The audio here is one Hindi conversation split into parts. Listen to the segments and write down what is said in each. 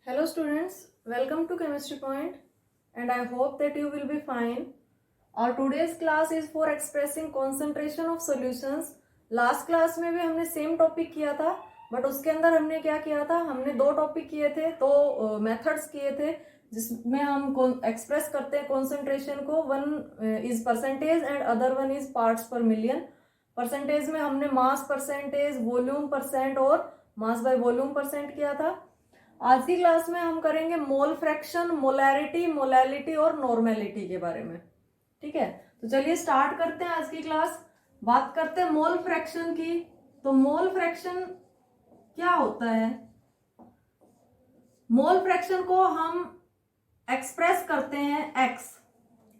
Hello students, welcome to Chemistry Point and I hope that you will be fine. Our today's class is for expressing concentration of solutions. Last class में भी हमने सेम टॉपिक किया था बट उसके अंदर हमने क्या किया था, हमने दो टॉपिक किए थे, दो मेथड्स किए थे जिसमें हम एक्सप्रेस करते हैं कॉन्सेंट्रेशन को. One is percentage and other one is parts पर मिलियन. परसेंटेज में हमने मास परसेंटेज, वॉल्यूम परसेंट और मास बाय वॉल्यूम परसेंट किया था. आज की क्लास में हम करेंगे मोल फ्रैक्शन, मोलैरिटी, मोलैलिटी और नॉर्मेलिटी के बारे में. ठीक है, तो चलिए स्टार्ट करते हैं आज की क्लास. बात करते हैं मोल फ्रैक्शन की. तो मोल फ्रैक्शन क्या होता है? मोल फ्रैक्शन को हम एक्सप्रेस करते हैं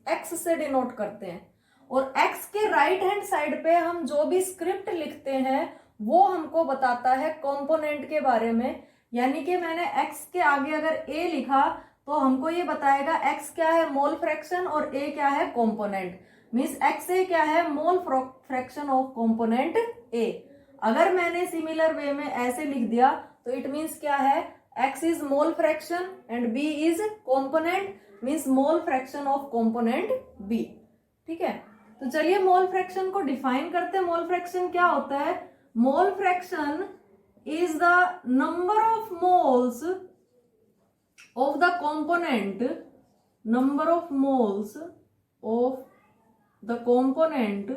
एक्स से डिनोट करते हैं और एक्स के राइट हैंड साइड पे हम जो भी स्क्रिप्ट लिखते हैं वो हमको बताता है कंपोनेंट के बारे में. यानी कि मैंने x के आगे अगर a लिखा तो हमको ये बताएगा x क्या है, मोल फ्रैक्शन, और a क्या है, कंपोनेंट. मींस x a क्या है, मोल फ्रैक्शन ऑफ कंपोनेंट a. अगर मैंने सिमिलर वे में ऐसे लिख दिया तो इट मींस क्या है, x is mole fraction and b is component, means mole fraction of component b. ठीक है, तो चलिए मोल फ्रैक्शन को डिफाइन करते हैं. मोल फ्रैक्शन क्या होता है? Mole fraction is the number of moles of the component, number of moles of the component.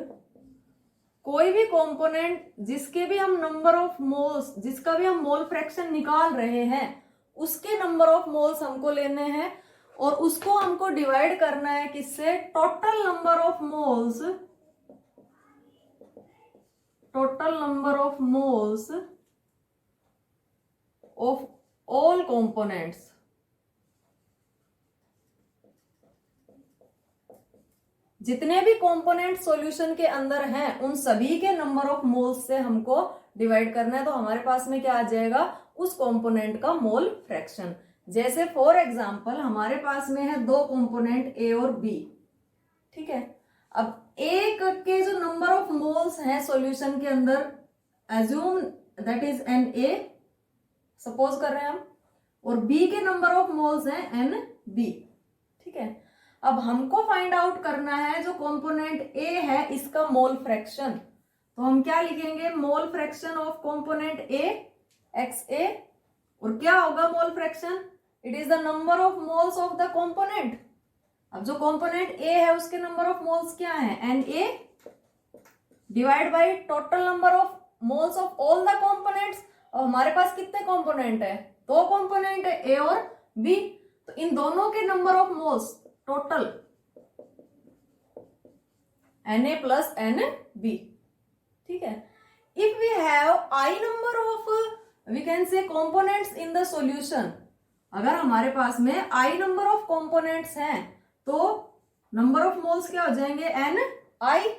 कोई भी कंपोनेंट जिसके भी हम नंबर ऑफ मोल्स, जिसका भी हम मोल फ्रैक्शन निकाल रहे हैं उसके नंबर ऑफ मोल्स हमको लेने हैं और उसको हमको डिवाइड करना है किससे? Total number of moles, total number of moles of all components. जितने भी कंपोनेंट सॉल्यूशन के अंदर हैं उन सभी के नंबर ऑफ मोल्स से हमको डिवाइड करना है. तो हमारे पास में क्या आ जाएगा? उस कंपोनेंट का मोल फ्रैक्शन. जैसे फॉर एग्जांपल हमारे पास में है दो कंपोनेंट ए और बी. ठीक है, अब ए के जो नंबर ऑफ मोल्स हैं सॉल्यूशन के अंदर, assume that is N A, suppose कर रहे हैं हम, और B के नंबर ऑफ मोल्स हैं NB. ठीक है, अब हमको फाइंड आउट करना है जो कंपोनेंट A है इसका मोल फ्रैक्शन. तो हम क्या लिखेंगे? मोल fraction of component A XA. और क्या होगा mole fraction? It is the number of moles of the component. अब जो कंपोनेंट A है उसके नंबर ऑफ मोल्स क्या है? NA divide by total number of moles of all the components. और हमारे पास कितने कंपोनेंट है? दो कंपोनेंट है, ए और बी. तो इन दोनों के number of moles total Na plus Nb. ठीक है, if we have I number of, we can say components in the solution. अगर हमारे पास में आई नंबर ऑफ कंपोनेंट्स हैं तो नंबर ऑफ मोल्स क्या हो जाएंगे? Ni.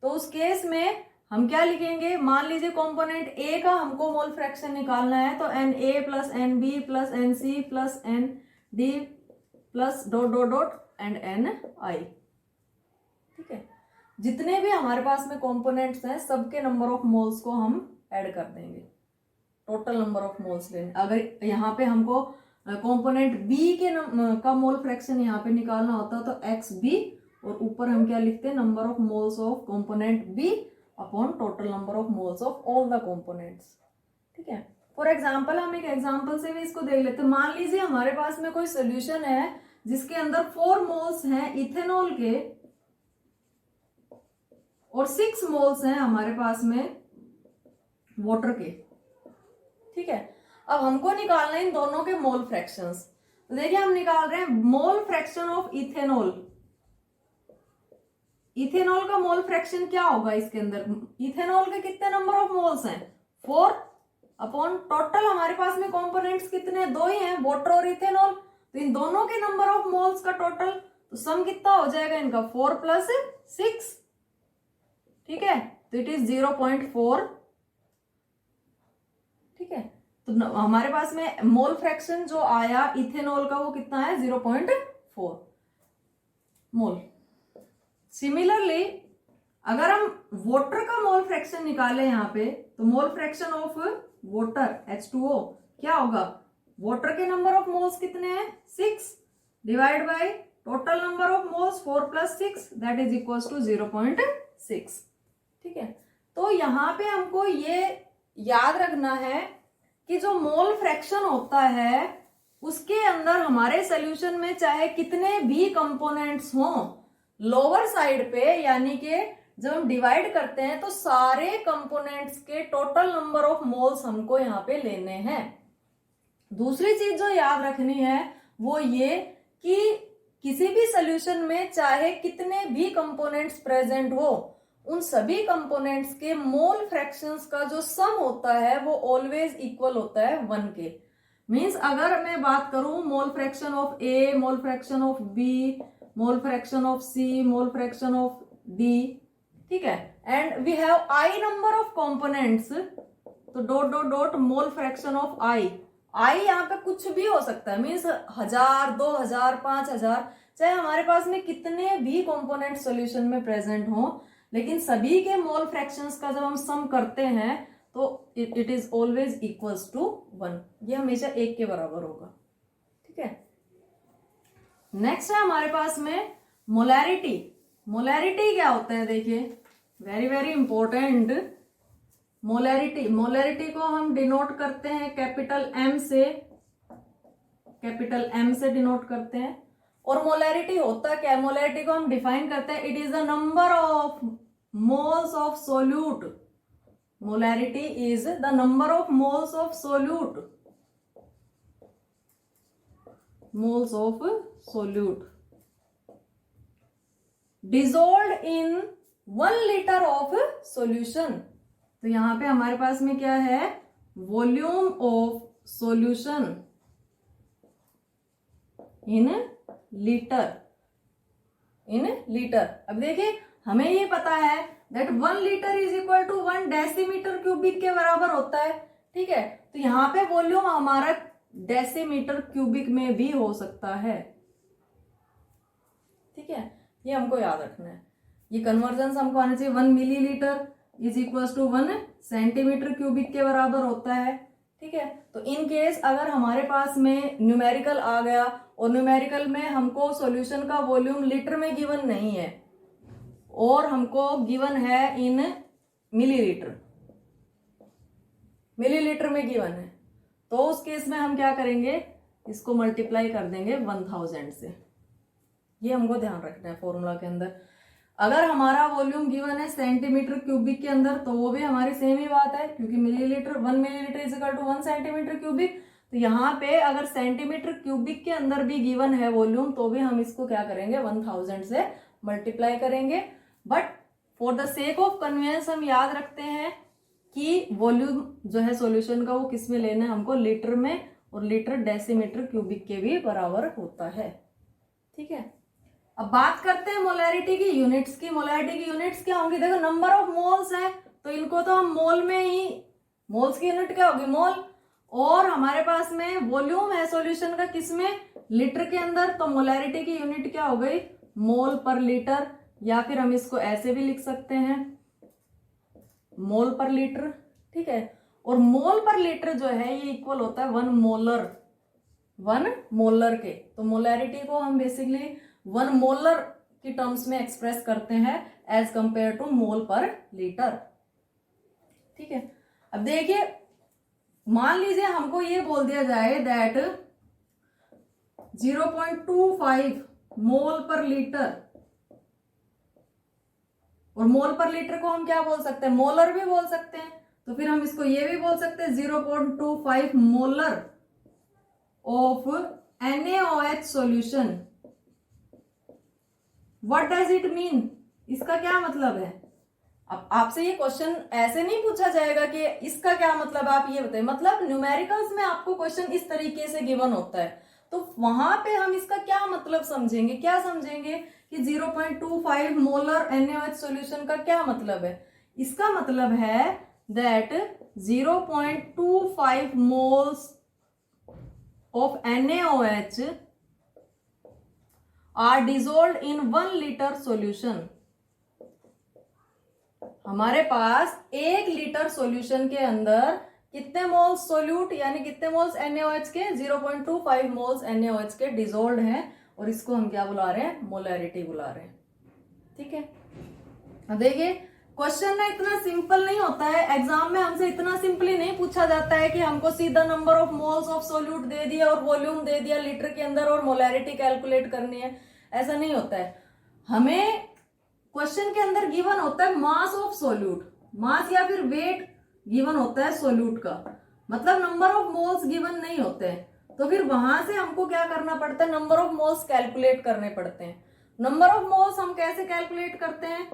तो उस केस में हम क्या लिखेंगे? मान लीजिए कंपोनेंट ए का हमको मोल फ्रैक्शन निकालना है तो Na plus Nb plus Nc plus Nd plus dot dot dot and Ni. ठीक है, जितने भी हमारे पास में कंपोनेंट्स हैं सबके नंबर ऑफ मोल्स को हम ऐड कर देंगे, टोटल नंबर ऑफ मोल्स लेंगे. अगर यहाँ पे हमको कंपोनेंट बी के का मोल फ्रैक्शन यहाँ पे निकालना होता तो XB, और ऊपर हम क्या लिखते हैं? Number of moles of component B upon total number of moles of all the components. ठीक है, फॉर एग्जांपल हम एक एग्जांपल से भी इसको देख लेते हैं. मान लीजिए हमारे पास में कोई सोल्यूशन है जिसके अंदर 4 मोल्स हैं इथेनॉल के और 6 मोल्स हैं हमारे पास में वाटर के. ठीक है, अब हमको निकालना है इन दोनों के मोल फ्रैक्शंस. तो देखिए हम निकाल रहे हैं मोल फ्रैक्शन ऑफ इथेनॉल. इथेनॉल का मोल फ्रैक्शन क्या होगा इसके अंदर? इथेनॉल के कितने नंबर ऑफ मोल्स हैं? 4 अपॉन टोटल हमारे पास में कंपोनेंट्स कितने? 2 ही हैं, वाटर और इथेनॉल. तो इन दोनों के नंबर ऑफ मोल्स का टोटल, तो सम कितना हो जाएगा इनका? 4 प्लस 6. ठीक है, तो इट इज 0.4. ठीक है, तो हमारे पास में मोल फ्रैक्शन जो आया इथेनॉल का वो कितना है? 0.4 मोल. सिमिलरली अगर हम वाटर का मोल फ्रैक्शन निकाले यहाँ पे तो मोल फ्रैक्शन ऑफ वाटर H2O क्या होगा? वाटर के नंबर ऑफ मोल्स कितने हैं 6 divide by total number of moles 4 + 6 that is equal to 0.6। ठीक है, तो यहाँ पे हमको ये याद रखना है कि जो मोल फ्रैक्शन होता है उसके अंदर हमारे सोल्यूशन में चाहे कितने भी कंपोनेंट्स हों, लोअर साइड पे यानी कि जब हम डिवाइड करते हैं तो सारे कंपोनेंट्स के टोटल नंबर ऑफ मोल्स हमको यहाँ पे लेने हैं। दूसरी चीज जो याद रखनी है वो ये कि किसी भी सोल्यूशन में चाहे कितने भी कंपोनेंट्स प्रेजेंट हो, उन सभी कंपोनेंट्स के मोल फ्रैक्शंस का जो सम होता है वो ऑलवेज इक्वल होता है 1 के। मींस अगर मैं बात करूं mole fraction of A, mole fraction of B, mole fraction of C, mole fraction of D, ठीक है, and we have I number of components, तो dot dot dot mole fraction of i यहाँ पे कुछ भी हो सकता है, मीन्स 1000, 2000, 5000, चाहे हमारे पास में कितने भी कंपोनेंट सॉल्यूशन में प्रेजेंट हो, लेकिन सभी के मोल फ्रैक्शंस का जब हम सम करते हैं तो it is always equals to 1, ये हमेशा 1 के बराबर होगा। ठीक है, नेक्स्ट है हमारे पास में मोलैरिटी। मोलैरिटी क्या होता है, देखिए वेरी वेरी इंपॉर्टेंट। मोलैरिटी को हम डिनोट करते हैं कैपिटल एम से डिनोट करते हैं। और मोलैरिटी होता क्या है, मोलैरिटी को हम डिफाइन करते हैं, it is the number of moles of solute. Molarity is the number of moles of solute, moles of solute dissolved in 1 litre of solution. तो यहां पे हमारे पास में क्या है, volume of solution in litre, अब देखिए हमें ये पता है that 1 litre is equal to 1 decimetre cubic के बराबर होता है। ठीक है, तो यहां पे वॉल्यूम हमारा डेसीमीटर क्यूबिक में भी हो सकता है। ठीक है, ये हमको याद रखना है। ये कन्वर्जन हमको आना चाहिए 1 millilitre is equal to 1 centimetre cubic के बराबर होता है। ठीक है, तो इन केस अगर हमारे पास में न्यूमेरिकल आ गया और न्यूमेरिकल में हमको सॉल्यूशन का वॉल्यूम लीटर में गिवन नहीं है और हमको गिवन है इन मिलीलीटर में गिवन है, तो उस केस में हम क्या करेंगे, इसको मल्टीप्लाई कर देंगे 1000 से। ये हमको ध्यान रखना है फॉर्मूला के अंदर। अगर हमारा वॉल्यूम गिवन है सेंटीमीटर क्यूबिक के अंदर तो वो भी हमारी सेम ही बात है, क्योंकि 1 millilitre is equal to 1 centimetre cubic. तो यहाँ पे अगर सेंटीमीटर क्यूबिक के अंदर भी गिवन है वॉल्यूम तो भी हम इसको क्या करेंगे 1000 से मल्टीप्लाई करेंगे। But for the sake of convenience हम याद रखते हैं कि वॉल्यूम जो है सॉल्यूशन का वो किस में लेना है, हमको लीटर में, और लीटर डेसीमीटर क्यूबिक के भी बराबर होता है। ठीक है, अब बात करते हैं मोलैरिटी की यूनिट्स की। मोलैरिटी की यूनिट्स क्या होंगी, देखो नंबर ऑफ मोल्स है तो इनको तो हम मोल में ही, मोल्स की यूनिट क्या होगी मोल, और हमारे पास में वॉल्यूम है सॉल्यूशन का किस में, लीटर के अंदर, तो मोलैरिटी की यूनिट क्या हो गई मोल पर लीटर, या फिर हम इसको ऐसे भी लिख सकते हैं मोल पर लीटर। ठीक है, और मोल पर लीटर जो है ये इक्वल होता है 1 मोलर के। तो मोलैरिटी को हम बेसिकली 1 मोलर की टर्म्स में एक्सप्रेस करते हैं एज कंपेयर टू मोल पर लीटर। ठीक है, अब देखिए मान लीजिए हमको ये बोल दिया जाए दैट 0.25 मोल पर लीटर, और मोल पर लीटर को हम क्या बोल सकते हैं, मोलर भी बोल सकते हैं, तो फिर हम इसको ये भी बोल सकते हैं 0.25 molar of NaOH solution. What does it mean, इसका क्या मतलब है। अब आपसे ये क्वेश्चन ऐसे नहीं पूछा जाएगा कि इसका क्या मतलब, आप ये बताइए। मतलब न्यूमेरिकल्स में आपको क्वेश्चन इस तरीके से गिवन होता है, तो वहां पे हम इसका क्या मतलब समझेंगे, क्या समझेंगे कि 0.25 मोलर NaOH सॉल्यूशन का क्या मतलब है। इसका मतलब है that 0.25 moles of NaOH are dissolved in 1 litre solution. हमारे पास 1 लीटर सॉल्यूशन के अंदर कितने मोल्स सोल्यूट यानी कितने मोल्स NaOH के 0.25 मोल्स NaOH के डिजोल्व हैं, और इसको हम क्या बुला रहे हैं, मोलैरिटी बुला रहे हैं। ठीक है, अब देखिए क्वेश्चन ना इतना सिंपल नहीं होता है, एग्जाम में हमसे इतना सिंपली नहीं पूछा जाता है कि हमको सीधा number of moles of solute दे दिया और वॉल्यूम दे दिया लीटर के अंदर और मोलैरिटी कैलकुलेट करनी है, ऐसा नहीं होता है। हमें क्वेश्चन के अंदर गिवन होता है मास ऑफ सोल्यूट, मास या फिर वेट गिवन होता है सोल्यूट का, मतलब नंबर ऑफ मोल्स गिवन नहीं होते हैं। तो फिर वहां से हमको क्या करना पड़ता है, नंबर ऑफ मोल्स कैलकुलेट करने पड़ते हैं। नंबर ऑफ मोल्स हम कैसे कैलकुलेट करते हैं,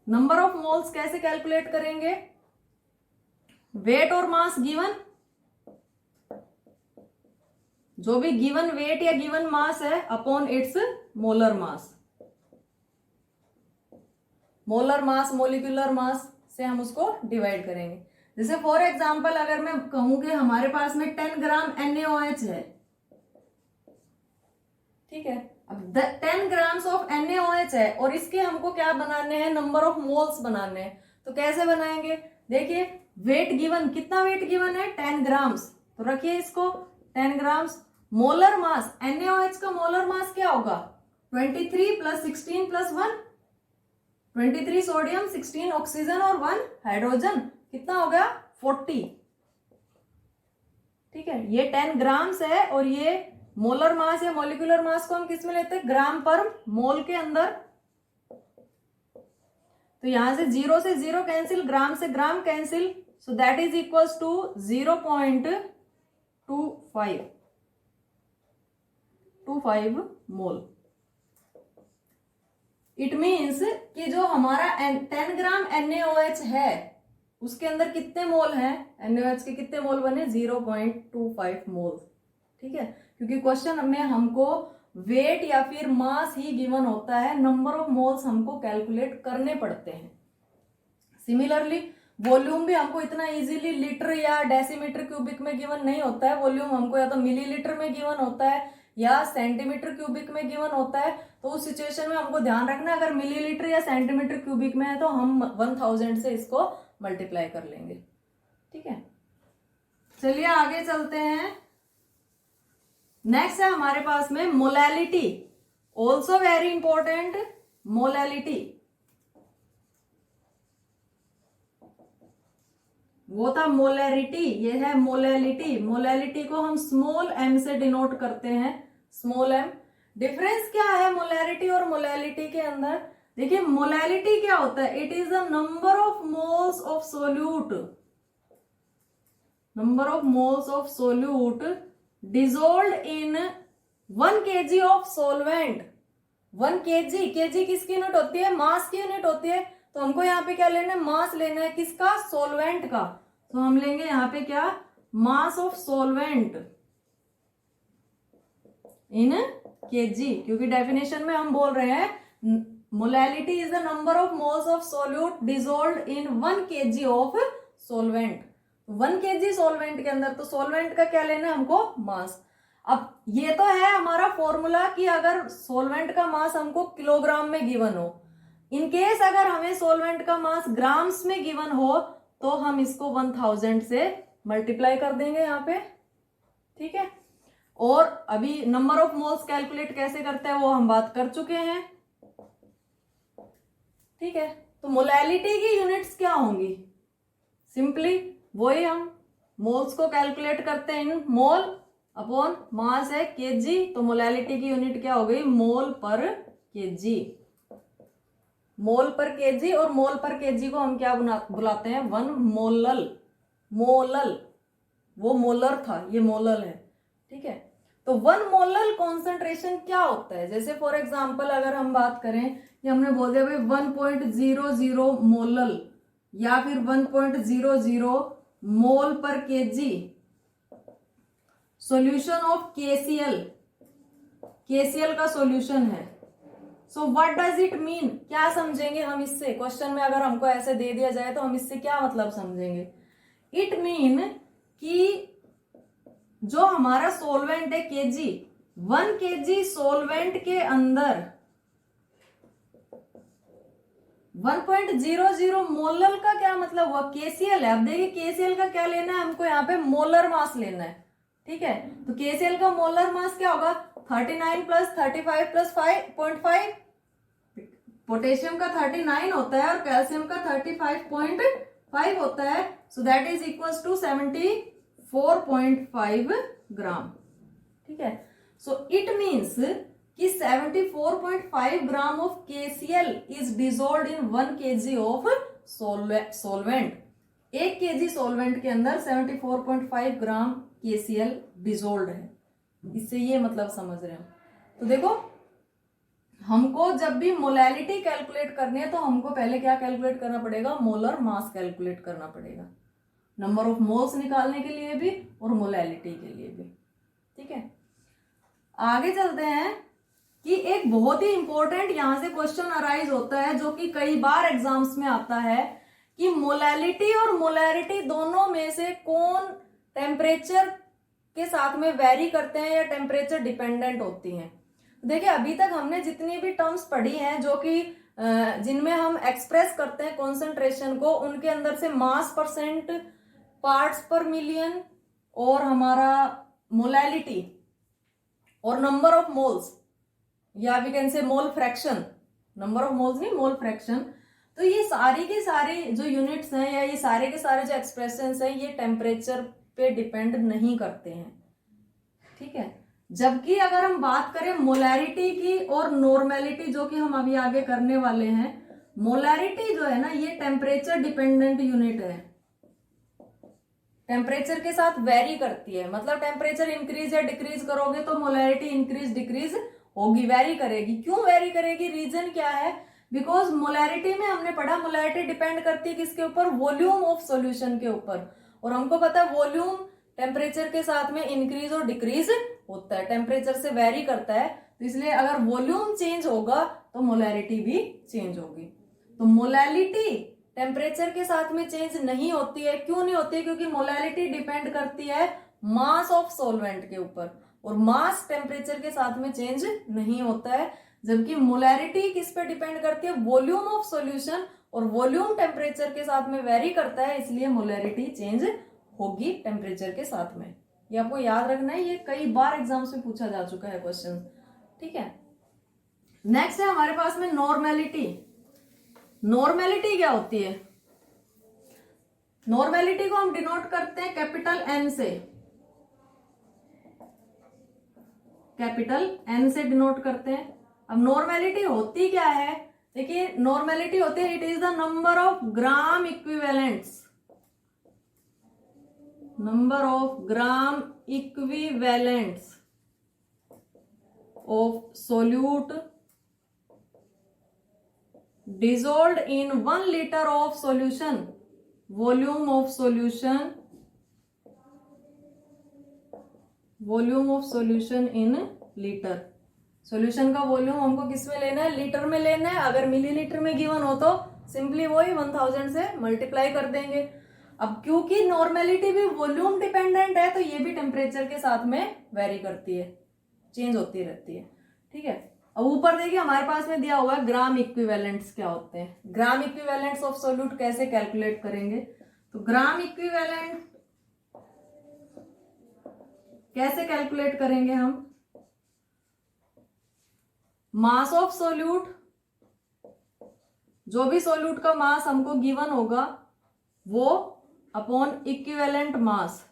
नंबर ऑफ मोल्स कैसे कैलकुलेट करेंगे, वेट और मास गिवन, जो भी गिवन वेट या गिवन मास है upon its molar mass, molar mass molecular mass से हम उसको डिवाइड करेंगे। जैसे फॉर एग्जांपल अगर मैं कहूं कि हमारे पास में 10 ग्राम NaOH है, ठीक है, अब 10 ग्राम्स ऑफ NaOH है और इसके हमको क्या बनाने हैं, नंबर ऑफ मोल्स बनाने हैं। तो कैसे बनाएंगे, देखिए वेट गिवन, कितना वेट गिवन है 10 ग्राम्स, तो रखिए इसको 10 ग्राम्स। मोलर मास, NaOH का मोलर मास क्या होगा 23 प्लस 16 प्लस 1, 23 सोडियम 16 ऑक्सीजन और 1 हाइड्रोजन, कितना हो गया 40। ठीक है, ये 10 ग्राम्स है और ये मोलर मास या मॉलिक्यूलर मास को हम किस में लेते हैं, ग्राम पर मोल के अंदर। तो यहां से 0 से 0 कैंसिल, ग्राम से gram cancel, so that is equals to 0.25 mole. It means कि जो हमारा 10 ग्राम NaOH है उसके अंदर कितने मोल हैं, NaOH के कितने मोल बने 0.25 मोल। ठीक है, क्योंकि क्वेश्चन में हमको वेट या फिर मास ही गिवन होता है, नंबर ऑफ मोल्स हमको कैलकुलेट करने पड़ते हैं। सिमिलरली वॉल्यूम भी हमको इतना इजीली लीटर या डेसीमीटर क्यूबिक में गिवन नहीं होता है, वॉल्यूम हमको या तो मिलीलीटर में गिवन होता है या सेंटीमीटर क्यूबिक में गिवन होता है। तो उस सिचुएशन में हमको ध्यान रखना अगर मिलीलीटर या सेंटीमीटर क्यूबिक में है तो हम 1000 से इसको मल्टीप्लाई कर लेंगे। ठीक है, चलिए आगे चलते हैं। नेक्स्ट है हमारे पास में molality, also very important. Molality वो था मोलैरिटी, ये है मोलैलिटी। मोलैलिटी को हम स्मॉल m से डिनोट करते हैं, स्मॉल m। डिफरेंस क्या है मोलैरिटी और मोलैलिटी के अंदर, देखिए मोलैलिटी क्या होता है, it is the number of moles of solute, number of moles of solute dissolved in 1 kg of solvent. 1 kg, kg किसकी यूनिट होती है, मास की यूनिट होती है। तो हमको यहाँ पे क्या लेना है, मास लेना है, किसका, सोलवेंट का। तो हम लेंगे यहाँ पे क्या, mass of solvent in kg, क्योंकि डेफिनेशन में हम बोल रहे हैं molality is the number of moles of solute dissolved in 1 kg of solvent. 1 kg solvent के अंदर, तो सोलवेंट का क्या लेना है हमको, मास। अब ये तो है हमारा फॉर्मूला कि अगर सोलवेंट का मास हमको किलोग्राम में गिवन हो, इन केस अगर हमें सोलवेंट का मास ग्राम्स में गिवन हो तो हम इसको 1000 से मल्टीप्लाई कर देंगे यहाँ पे। ठीक है, और अभी नंबर ऑफ मोल्स कैलकुलेट कैसे करते हैं वो हम बात कर चुके हैं। ठीक है, तो मोलैलिटी की यूनिट्स क्या होंगी, सिंपली वही हम मोल्स को कैलकुलेट करते हैं इन मोल अपॉन मास है kg, तो मोलैलिटी की यूनिट क्या हो गई, मोल पर kg। मोल पर kg, और मोल पर kg को हम क्या बुलाते हैं, 1 मोलल। मोलल वो मोलर था, ये मोलल है। ठीक है, तो 1 मोलल कॉन्सेंट्रेशन क्या होता है, जैसे फॉर एग्जांपल अगर हम बात करें कि हमने बोल दिया भाई 1.00 मोलल या फिर 1.00 मोल पर kg solution of KCl, KCl का सॉल्यूशन है। So what does it mean, क्या समझेंगे हम इससे, क्वेश्चन में अगर हमको ऐसे दे दिया जाए तो हम इससे क्या मतलब समझेंगे। इट मीन कि जो हमारा सोलवेंट है kg, 1 kg सोलवेंट के अंदर 1.00 मोलर का क्या मतलब हुआ, केसीएल है। अब देखिए केसीएल का क्या लेना है हमको, यहाँ पे मोलर मास लेना है, ठीक है। तो केसीएल का मोलर मास क्या होगा, 39 प्लस 35 प्लस 5.5। पोटेशियम का 39 होता है और कैल्शियम का 35.5 होता है, so that is equals to 74.5 gram, ठीक है। सो इट मीन्स कि 74.5 gram of KCl is dissolved in 1 kg of solvent. 1 kg solvent के अंदर 74.5 ग्राम KCl डिजोल्व्ड है। इससे ये मतलब समझ रहे हो। तो देखो हमको जब भी मोलैलिटी कैलकुलेट करनी है तो हमको पहले क्या कैलकुलेट करना पड़ेगा, मोलर मास कैलकुलेट करना पड़ेगा, नंबर ऑफ मोल्स निकालने के लिए भी और मोलैलिटी के लिए भी, ठीक है। आगे चलते हैं कि एक बहुत ही इंपॉर्टेंट यहां से क्वेश्चन अराइज होता है जो कि कई बार एग्जाम्स में आता है कि मोलैलिटी और मोलैरिटी दोनों में से कौन टेम्परेचर के साथ में वेरी करते हैं या टेम्परेचर डिपेंडेंट होती हैं। देखिए अभी तक हमने जितनी भी टर्म्स पढ़ी हैं जो कि जिनमें हम एक्सप्रेस करते हैं कॉन्सेंट्रेशन को, उनके अंदर से मास परसेंट, पार्ट्स पर मिलियन और हमारा मोलैलिटी और नंबर ऑफ मोल्स या we can say mole fraction, number of moles नहीं मोल फ्रैक्शन, तो ये सारी की सारी जो यूनिट्स हैं या ये सारे के सारे जो एक्सप्रेशंस हैं ये टेम्परेचर पे डिपेंड नहीं करते हैं, ठीक है। जबकि अगर हम बात करें मोलैरिटी की और नॉर्मेलिटी जो कि हम अभी आगे करने वाले हैं, मोलैरिटी जो है ना ये टेम्परेचर डिपेंडेंट यूनिट है, टेम्परेचर के साथ वेरी करती है। मतलब टेम्परेचर इंक्रीज या डिक्रीज करोगे तो मोलैरिटी इंक्रीज डिक्रीज होगी, वेरी करेगी। क्यों वेरी करेगी, रीजन क्या है, बिकॉज मोलैरिटी में हमने पढ़ा मोलैरिटी डिपेंड करती है किसके ऊपर, वॉल्यूम ऑफ सॉल्यूशन के ऊपर, और हमको पता है वॉल्यूम टेम्परेचर के साथ में इंक्रीज और डिक्रीज होता है, टेम्परेचर से वेरी करता है। तो इसलिए अगर वॉल्यूम चेंज होगा तो मोलैरिटी भी चेंज होगी। तो मोलैलिटी टेम्परेचर के साथ में चेंज नहीं होती है। क्यों नहीं होती है, क्योंकि मोलैलिटी डिपेंड करती है मास ऑफ सॉल्वेंट के ऊपर और मास टेम्परेचर के साथ में चेंज नहीं होता है। जबकि मोलैरिटी किस पे डिपेंड करती है, वॉल्यूम ऑफ सॉल्यूशन, और वॉल्यूम टेम्परेचर के साथ में वेरी करता है, इसलिए मोलैरिटी चेंज होगी टेम्परेचर के साथ में। ये आपको याद रखना है, ये कई बार एग्जाम्स में पूछा जा चुका है क्वेश्चन, ठीक है। नेक्स्ट है हमारे पास में नॉर्मेलिटी। नॉर्मेलिटी क्या होती है, नॉर्मेलिटी को हम डिनोट करते हैं कैपिटल एन से, कैपिटल एन से डिनोट करते हैं। अब नॉर्मेलिटी होती क्या है, देखिए नॉर्मेलिटी होती है it is the number of gram equivalents, number of gram equivalents of solute dissolved in 1 liter of solution, volume of solution, volume of solution in liter। Solution का वॉल्यूम हमको किस में लेना है, लीटर में लेना है। अगर मिलीलीटर में गिवन हो तो सिंपली वही 1000 से मल्टीप्लाई कर देंगे। अब क्योंकि नॉर्मेलिटी भी वॉल्यूम डिपेंडेंट है तो ये भी टेम्परेचर के साथ में वेरी करती है, चेंज होती रहती है, ठीक है। अब ऊपर देखिए हमारे पास में दिया हुआ है ग्राम इक्विवेलेंट्स क्या होते हैं। ग्राम इक्विवेलेंट्स ऑफ सोल्यूट कैसे कैलकुलेट करेंगे, तो ग्राम इक्विवेलेंट कैसे कैलकुलेट करेंगे हम, मास ऑफ सोल्यूट, जो भी सोल्यूट का मास हमको गिवन होगा वो upon equivalent mass,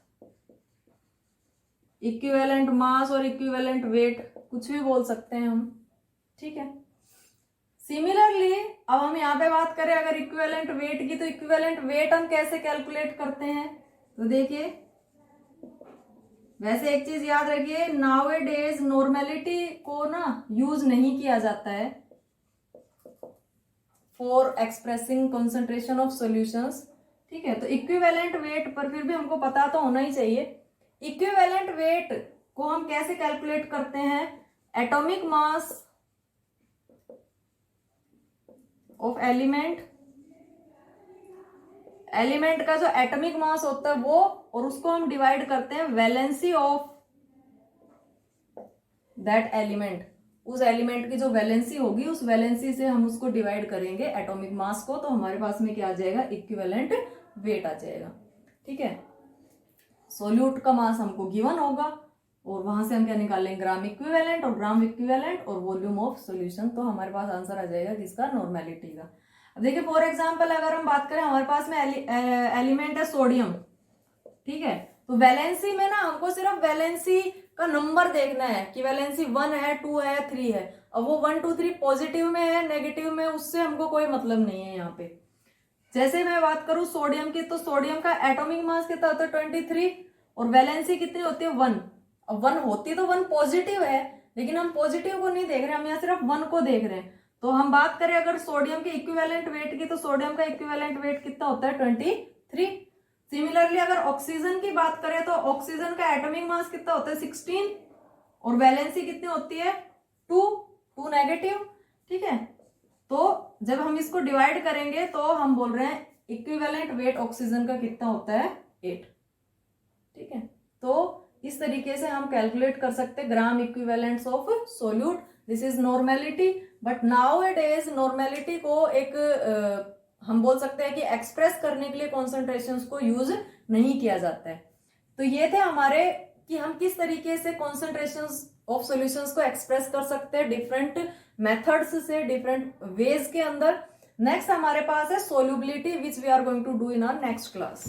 equivalent mass और इक्विवेलेंट वेट कुछ भी बोल सकते हैं हम, ठीक है। सिमिलरली अब हम यहाँ पे बात करें अगर इक्विवेलेंट वेट की, तो इक्विवेलेंट वेट हम कैसे कैलकुलेट करते हैं, तो देखिए वैसे एक चीज याद रखिए, नाउअडेज नॉर्मेलिटी को ना यूज नहीं किया जाता है for expressing concentration of solutions, ठीक है। तो इक्विवेलेंट वेट पर फिर भी हमको पता तो होना ही चाहिए। इक्विवेलेंट वेट को हम कैसे कैलकुलेट करते हैं, atomic mass of element, element का जो एटॉमिक मास होता है वो, और उसको हम डिवाइड करते हैं वैलेंसी ऑफ दैट एलिमेंट, उस एलिमेंट की जो वैलेंसी होगी उस वैलेंसी से हम उसको डिवाइड करेंगे एटॉमिक मास को, तो हमारे पास में क्या आ जाएगा, इक्विवेलेंट वेट आ जाएगा। ठीक है, सोल्यूट का मास हमको गिवन होगा और वहां से हम क्या निकालेंगे, ग्राम इक्विवेलेंट, और ग्राम इक्विवेलेंट और वॉल्यूम ऑफ सॉल्यूशन, तो हमारे पास आंसर आ जाएगा किसका, नॉर्मेलिटी का। अब देखिए फॉर एग्जांपल अगर हम बात करें, हमारे पास में एलिमेंट है सोडियम। ठीक है, तो वैलेंसी में ना हमको सिर्फ वैलेंसी का नंबर देखना है कि वैलेंसी 1 है, 2 है, 3 है। अब वो 1 2 3 पॉजिटिव में है, नेगेटिव में, उससे हमको कोई मतलब नहीं है यहाँ पे। जैसे मैं बात करूं सोडियम की, तो सोडियम का एटॉमिक मास कितना होता है, 23, और वैलेंसी कितनी होती है, 1। अब 1 होती तो 1 पॉजिटिव है, लेकिन हम पॉजिटिव को नहीं देख रहे, हम यहाँ सिर्फ 1 को देख रहे हैं। तो हम बात करें अगर सोडियम के इक्विवेलेंट वेट की, तो सोडियम का इक्विवेलेंट वेट कितना होता है, 23। सिमिलरली अगर ऑक्सीजन की बात करें तो ऑक्सीजन का एटॉमिक मास कितना होता है, 16, और वैलेंसी कितनी होती है, 2 नेगेटिव। ठीक है, तो जब हम इसको डिवाइड करेंगे तो हम बोल रहे हैं इक्विवेलेंट वेट ऑक्सीजन का कितना होता है, 8। ठीक है, तो इस तरीके से हम कैलकुलेट कर सकते हैं gram equivalents of solute. This is normality, but now it is normality को एक हम बोल सकते हैं कि एक्सप्रेस करने के लिए कॉन्सेंट्रेशंस को यूज नहीं किया जाता है। तो ये थे हमारे कि हम किस तरीके से कॉन्सेंट्रेशंस ऑफ सॉल्यूशंस को एक्सप्रेस कर सकते हैं डिफरेंट मेथड्स से, डिफरेंट वेज के अंदर। नेक्स्ट हमारे पास है solubility, which we are going to do in our next class.